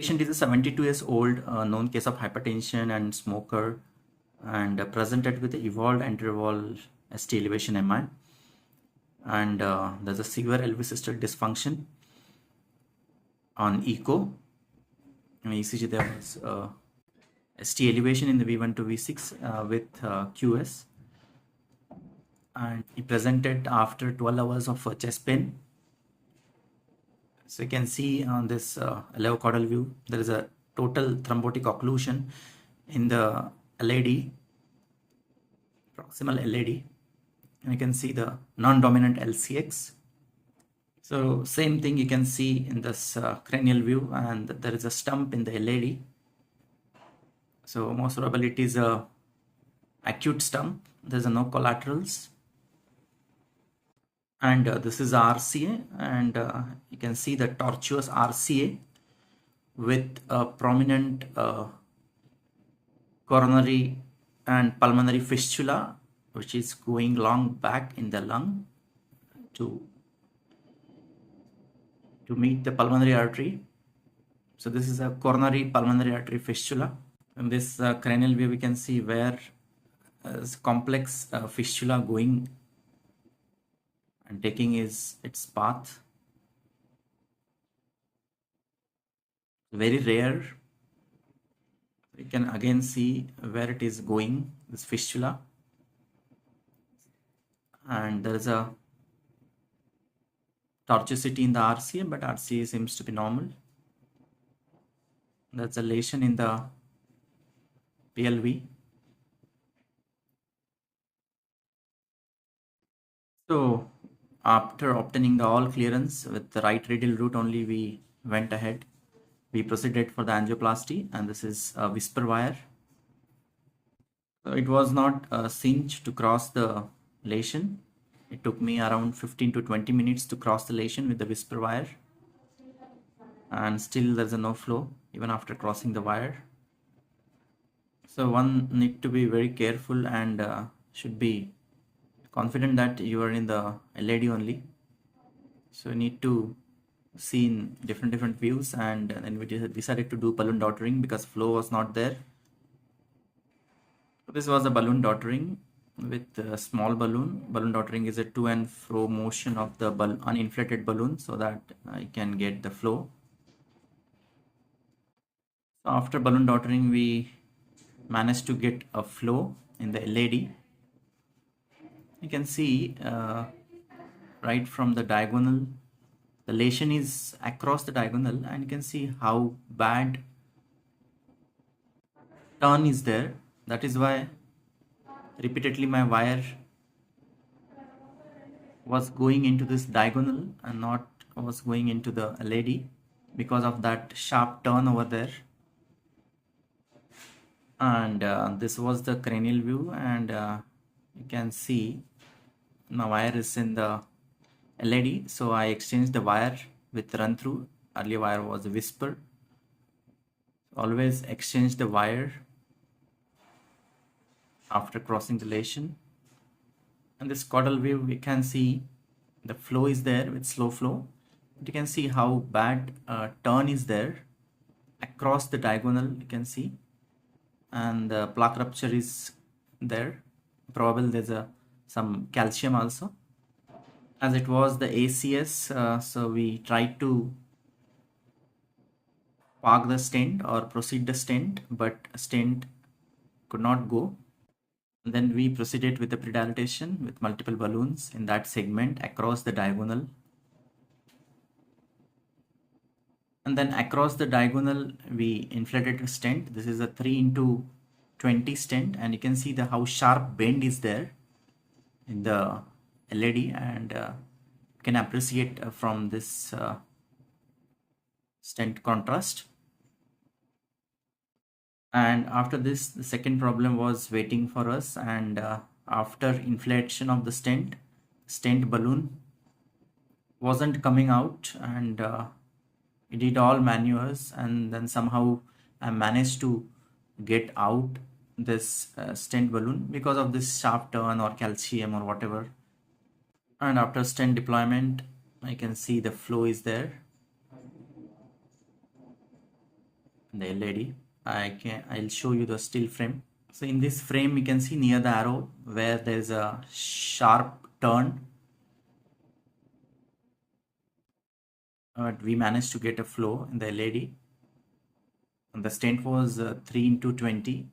Patient is a 72 years old, known case of hypertension and smoker, and presented with evolved anterior ST elevation MI, and there's a severe LV systolic dysfunction. On echo and ECG, there was ST elevation in the V1 to V6 with QS, and he presented after 12 hours of chest pain. So you can see on this levocaudal view, there is a total thrombotic occlusion in the LAD, proximal LAD, and you can see the non-dominant LCX. So same thing you can see in this cranial view, and there is a stump in the LAD. So most probably it is a acute stump. There's no collaterals. And this is RCA, and you can see the tortuous RCA with a prominent coronary and pulmonary fistula, which is going long back in the lung to meet the pulmonary artery. So this is a coronary pulmonary artery fistula. In this cranial view, we can see where complex fistula going and taking its path. Very rare. You can again see where it is going, this fistula, and there is a tortuosity in the RCA, but RCA seems to be normal. That's a lesion in the PLV. So after obtaining the all clearance with the right radial route only, we went ahead. We proceeded for the angioplasty, and this is a whisper wire. So it was not a cinch to cross the lesion. It took me around 15 to 20 minutes to cross the lesion with the whisper wire, and still there's no flow even after crossing the wire. So one need to be very careful and should be confident that you are in the LAD only. So you need to see in different views, and then we decided to do balloon daughtering because flow was not there. So this was a balloon daughtering with a small balloon. Balloon daughtering is a to and fro motion of the uninflated balloon so that I can get the flow. So after balloon daughtering, we managed to get a flow in the LAD. You can see right from the diagonal, the lesion is across the diagonal, and you can see how bad turn is there. That is why repeatedly my wire was going into this diagonal and not was going into the LAD because of that sharp turn over there. And this was the cranial view, and you can see my wire is in the LAD, so I exchanged the wire with run through. Earlier wire was a whisper. Always exchange the wire after crossing the lesion. In this caudal view, we can see the flow is there with slow flow. But you can see how bad turn is there across the diagonal, you can see, and the plaque rupture is there. Probably there's some calcium also. As it was the ACS, so we tried to park the stent or proceed the stent, but stent could not go. And then we proceeded with the predilatation with multiple balloons in that segment across the diagonal. And then across the diagonal, we inflated a stent. This is a 3x20 stent, and you can see how sharp bend is there in the LAD, and you can appreciate from this stent contrast. And after this, the second problem was waiting for us, and after inflation of the stent balloon wasn't coming out, and we did all maneuvers, and then somehow I managed to get out this stent balloon because of this sharp turn or calcium or whatever. And after stent deployment, I can see the flow is there. the LAD. I'll show you the still frame. So in this frame, you can see near the arrow where there is a sharp turn. But we managed to get a flow in the LAD. And the stent was 3 into 20.